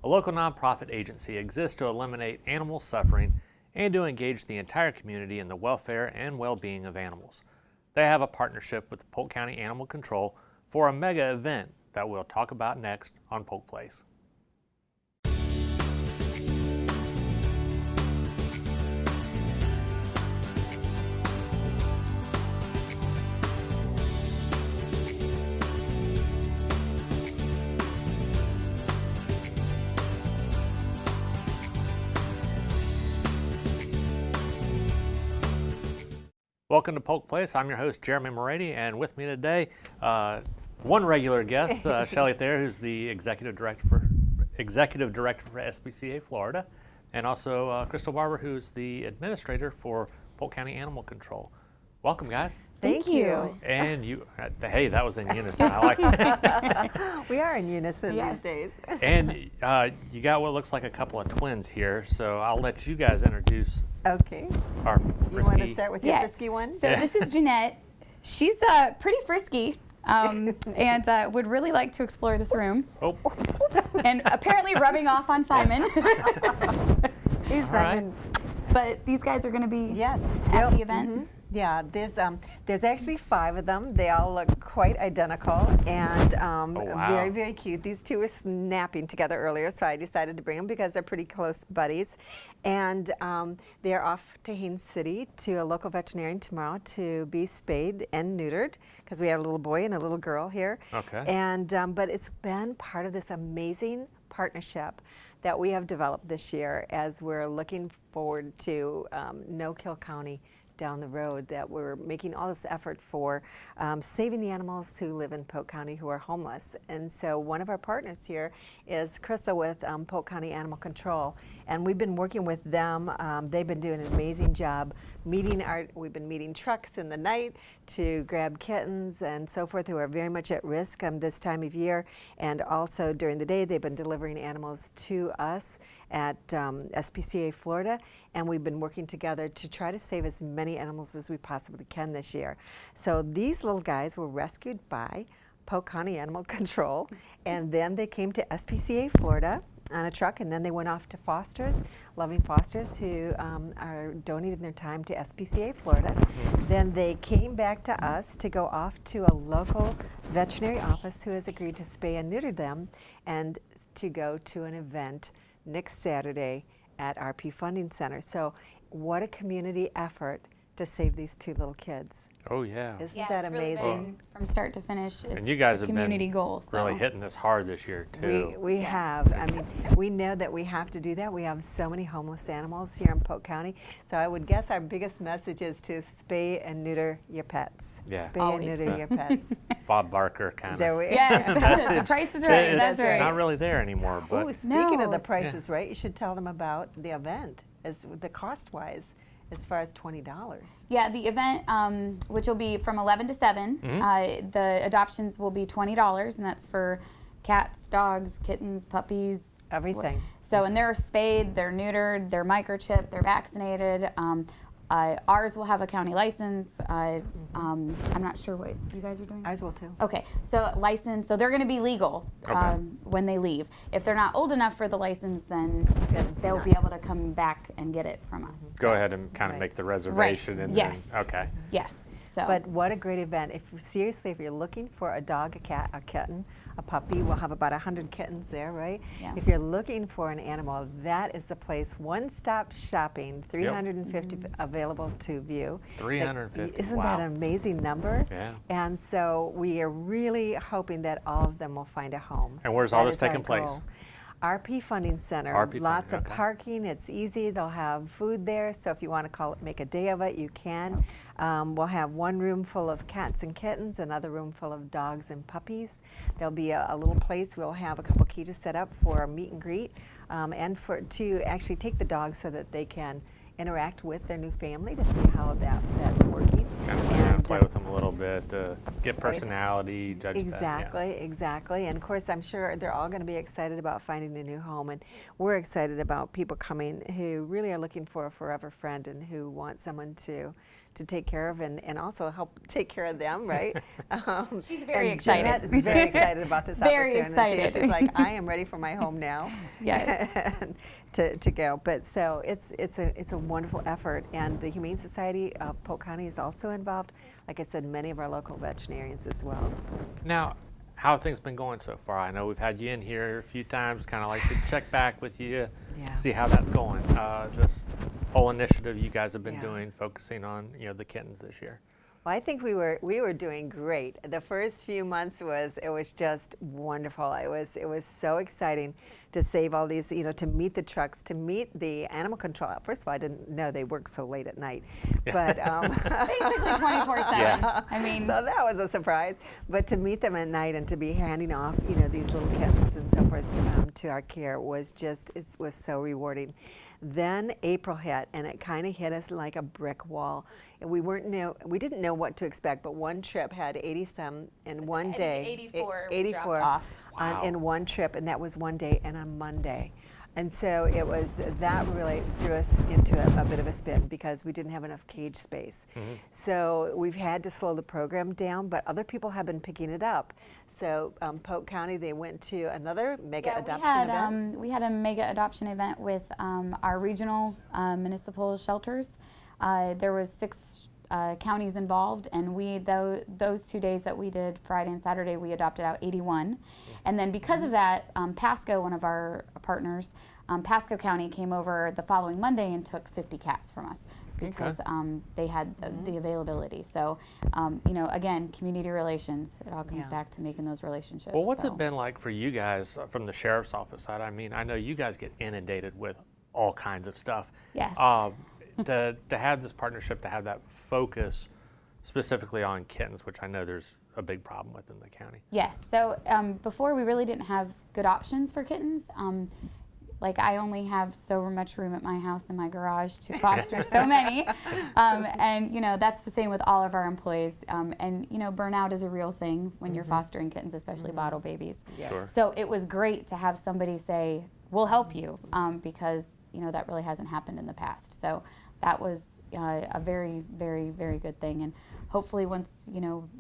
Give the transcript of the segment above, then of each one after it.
a local nonprofit agency, exists to eliminate animal suffering and to engage the entire community in the welfare and well-being of animals. They have a partnership with the Polk County Animal Control for a mega event that we'll talk about next on Polk Place. Welcome to Polk Place. I'm your host, Jeremy Morady, and with me today, one regular guest, Shelley Thayer, who's the Executive Director for SPCA Florida, and also Krystal Barber, who's the Administrator for Polk County Animal Control. Welcome, guys. Thank you. And you, hey, that was in unison. I like that. We are in unison these days. And you got what looks like a couple of twins here, so I'll let you guys introduce. Okay. Our you want to start with your frisky one? So this is Jeanette. She's pretty frisky and would really like to explore this room. Oh. And apparently rubbing off on Simon. He's Simon. But these guys are going to be at the event. Mm-hmm. Yeah, there's actually 5 of them. They all look quite identical and very, very cute. These two were snapping together earlier, so I decided to bring them because they're pretty close buddies. And they're off to Haines City to a local veterinarian tomorrow to be spayed and neutered because we have a little boy and a little girl here. Okay. And but it's been part of this amazing partnership that we have developed this year as we're looking forward to No-Kill County down the road, that we're making all this effort for saving the animals who live in Polk County who are homeless. And so one of our partners here is Krystal with Polk County Animal Control, and we've been working with them. They've been doing an amazing job we've been meeting trucks in the night to grab kittens and so forth who are very much at risk this time of year, and also during the day they've been delivering animals to us at SPCA Florida, and we've been working together to try to save as many animals as we possibly can this year. So these little guys were rescued by Polk County Animal Control, and then they came to SPCA Florida on a truck, and then they went off to fosters, loving fosters who are donating their time to SPCA Florida. Then they came back to us to go off to a local veterinary office who has agreed to spay and neuter them, and to go to an event next Saturday at RP Funding Center. So what a community effort to save these 2 little kids. Oh yeah. Isn't that amazing? Really from start to finish. And you guys have community been goal, really hitting this hard this year too. We have. I mean, we know that we have to do that. We have so many homeless animals here in Polk County. So I would guess our biggest message is to spay and neuter your pets. Yeah. Spay and neuter your pets. Bob Barker kind There of we Yes, the price is right. That's right. not really there anymore. But Ooh, speaking of the No. prices, right, you should tell them about the event, as the cost-wise, as far as $20. Yeah, the event, which will be from 11 to 7, the adoptions will be $20, and that's for cats, dogs, kittens, puppies. Everything. So, and they're spayed, they're neutered, they're microchipped, they're vaccinated. Ours will have a county license. I'm not sure what you guys are doing. Ours will too. Okay, so license, so they're going to be legal when they leave. If they're not old enough for the license, then they'll be able to come back and get it from us. go ahead and kind of make the reservation. Right. And Yes. then, okay. Yes. So. But what a great event. Seriously, if you're looking for a dog, a cat, a kitten, a puppy, we'll have about 100 kittens there, right? Yeah. If you're looking for an animal, that is the place. One-stop shopping, 350 available to view. 350, Isn't wow. that an amazing number? Yeah. And so we are really hoping that all of them will find a home. And where's all this taking place? RP Funding Center. RP Lots Funding, of okay. parking. It's easy. They'll have food there. So if you want to make a day of it, you can. We'll have one room full of cats and kittens, another room full of dogs and puppies. There'll be a little place. We'll have a couple cages set up for a meet and greet, and to actually take the dogs so that they can interact with their new family to see how that's working. Kind of sit down and play with them a little bit, get personality, judge Exactly, exactly. And of course, I'm sure they're all going to be excited about finding a new home. And we're excited about people coming who really are looking for a forever friend and who want someone to to take care of and also help take care of them, right? She's very and excited. Jeanette is very excited about this Very opportunity. excited. She's like, I am ready for my home now. Yes. to go. But so it's a wonderful effort, and the Humane Society of Polk County is also involved. Like I said, many of our local veterinarians as well. Now, how have things been going so far? I know we've had you in here a few times, kind of like to check back with you, Yeah. see how that's going. This whole initiative you guys have been Yeah. doing, focusing on the kittens this year. Well, I think we were doing great. The first few months it was just wonderful. It was so exciting to save all these, to meet the trucks, to meet the animal control. First of all, I didn't know they worked so late at night, but Basically 24/7. yeah. I mean, So that was a surprise. But to meet them at night and to be handing off, these little kittens and so forth to our care was so rewarding. Then April hit, and it kind of hit us like a brick wall. And we didn't know what to expect. But one trip had 80-some in one day. 84 we 84 dropped off. Wow. in one trip, and that was one day and on Monday. And so that really threw us into a bit of a spin because we didn't have enough cage space. Mm-hmm. So we've had to slow the program down, but other people have been picking it up. So Polk County, they went to another mega adoption event. We had a mega adoption event with our regional municipal shelters. There was 6 counties involved, and those 2 days that we did, Friday and Saturday, we adopted out 81. And then because of that, Pasco, one of our partners, Pasco County came over the following Monday and took 50 cats from us because they had the availability. So, again, community relations, it all comes back to making those relationships. Well, what's it been like for you guys from the sheriff's office side? I mean, I know you guys get inundated with all kinds of stuff. Yes. To have this partnership, to have that focus specifically on kittens, which I know there's a big problem with in the county. Yes. So before we really didn't have good options for kittens. Like I only have so much room at my house and my garage to foster so many. And that's the same with all of our employees. And burnout is a real thing when you're fostering kittens, especially bottle babies. Yes. Sure. So it was great to have somebody say, we'll help you, because that really hasn't happened in the past. So that was a very, very, very good thing. And hopefully once,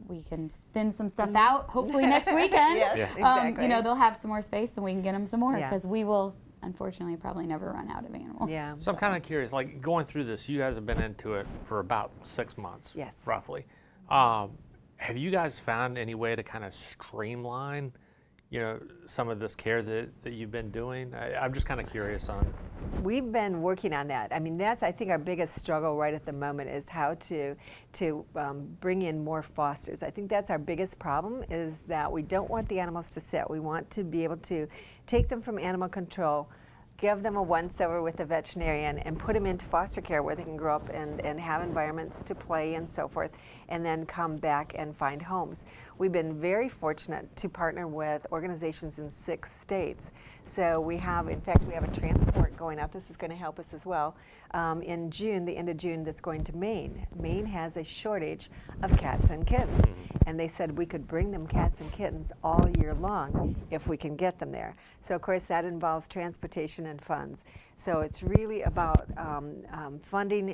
we can thin some stuff out, hopefully next weekend, Yes, exactly. they'll have some more space and we can get them some more, Yeah. because we will unfortunately probably never run out of animals. Yeah. So I'm kind of curious, like going through this, you guys have been into it for about 6 months, Yes. roughly. Have you guys found any way to kind of streamline, some of this care that you've been doing? I'm just kind of curious on. We've been working on that. I mean, that's, I think, our biggest struggle right at the moment is how to bring in more fosters. I think that's our biggest problem, is that we don't want the animals to sit. We want to be able to take them from animal control, give them a once-over with a veterinarian, and put them into foster care where they can grow up and have environments to play and so forth, and then come back and find homes. We've been very fortunate to partner with organizations in 6 states. So we have, in fact, we have a transport going out. This is going to help us as well. In June, the end of June, that's going to Maine. Maine has a shortage of cats and kittens. And they said we could bring them cats and kittens all year long if we can get them there. So, of course, that involves transportation and funds. So it's really about funding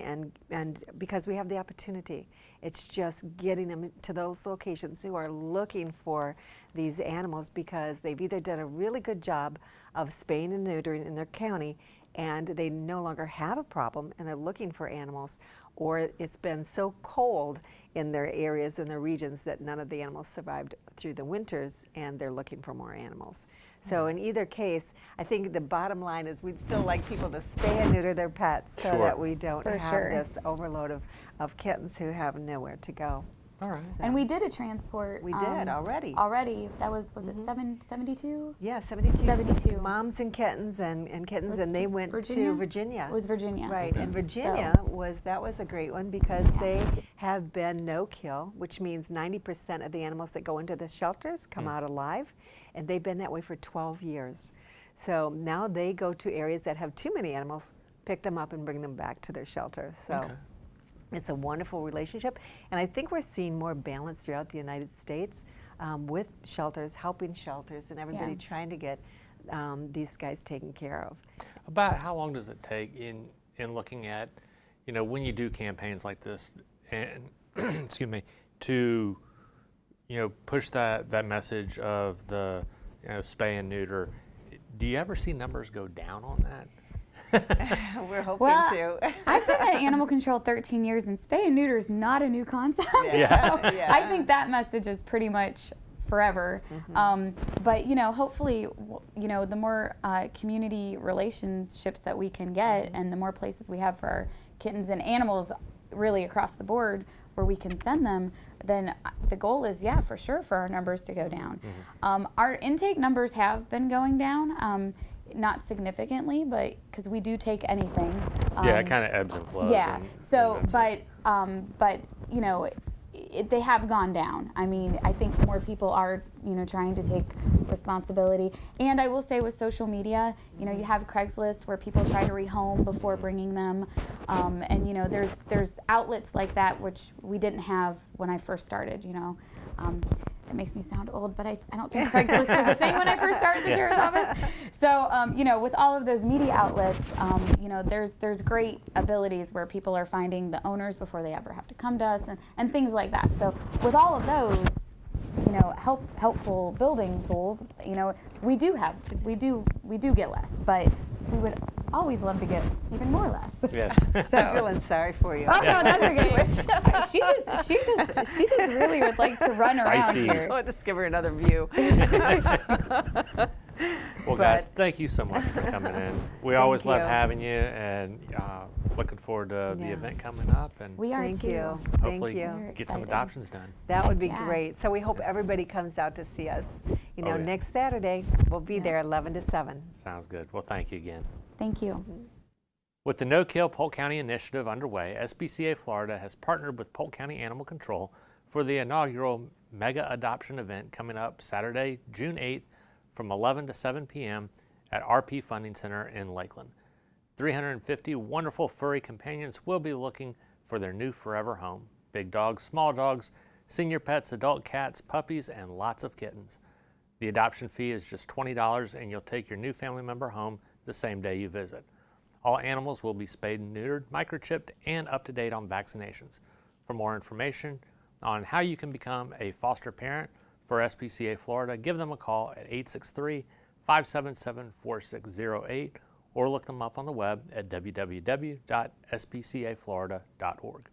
and because we have the opportunity. It's just getting them to those locations who are looking for these animals because they've either done a really good job of spaying and neutering in their county and they no longer have a problem and they're looking for animals, or it's been so cold in their areas and their regions that none of the animals survived through the winters and they're looking for more animals. So in either case, I think the bottom line is we'd still like people to spay and neuter their pets so Sure. that we don't For have sure. this overload of kittens who have nowhere to go. All right. And we did a transport. We did already. Already. That was it 72? Yeah, 72. 72. Moms and kittens and kittens, and they went to Virginia. It was Virginia. Right, and Virginia was a great one because they have been no-kill, which means 90% of the animals that go into the shelters come out alive, and they've been that way for 12 years. So now they go to areas that have too many animals, pick them up and bring them back to their shelters. So it's a wonderful relationship, and I think we're seeing more balance throughout the United States with shelters, helping shelters, and everybody trying to get these guys taken care of. About how long does it take in looking at, when you do campaigns like this and excuse me, to push that message of the spay and neuter. Do you ever see numbers go down on that? We're hoping to. I've been at animal control 13 years, and spay and neuter is not a new concept. Yeah. So I think that message is pretty much forever. But hopefully, the more community relationships that we can get, and the more places we have for our kittens and animals, really across the board, where we can send them, then the goal is, for sure, for our numbers to go down. Our intake numbers have been going down. Not significantly, but because we do take anything. It kind of ebbs and flows. Yeah. So, but they have gone down. I mean, I think more people are, trying to take responsibility. And I will say, with social media, you have Craigslist where people try to rehome before bringing them, and there's outlets like that which we didn't have when I first started. It makes me sound old, but I don't think Craigslist was a thing when I first started the sheriff's office. So, with all of those media outlets, there's great abilities where people are finding the owners before they ever have to come to us, and things like that. So, with all of those, helpful building tools, we do get less, but we would always love to get even more less. Yes. So I'm feeling sorry for you. Oh no, that's okay. she just really would like to run around Feisty. here. I'll just give her another view. Well, guys, thank you so much for coming in. We always love you. having you, and looking forward to the event coming up, and We are Thank too. you. hopefully Thank you. We're get some excited. adoptions done. That would be Yeah. great. So we hope everybody comes out to see us. Oh, yeah. Next Saturday, we'll be there 11 to 7. Sounds good. Well, thank you again. Thank you. With the No Kill Polk County initiative underway, SPCA Florida has partnered with Polk County Animal Control for the inaugural mega adoption event coming up Saturday, June 8th from 11 to 7 p.m. at RP Funding Center in Lakeland. 350 wonderful furry companions will be looking for their new forever home. Big dogs, small dogs, senior pets, adult cats, puppies, and lots of kittens. The adoption fee is just $20, and you'll take your new family member home the same day you visit. All animals will be spayed and neutered, microchipped, and up to date on vaccinations. For more information on how you can become a foster parent for SPCA Florida, give them a call at 863-577-4608 or look them up on the web at www.spcaflorida.org.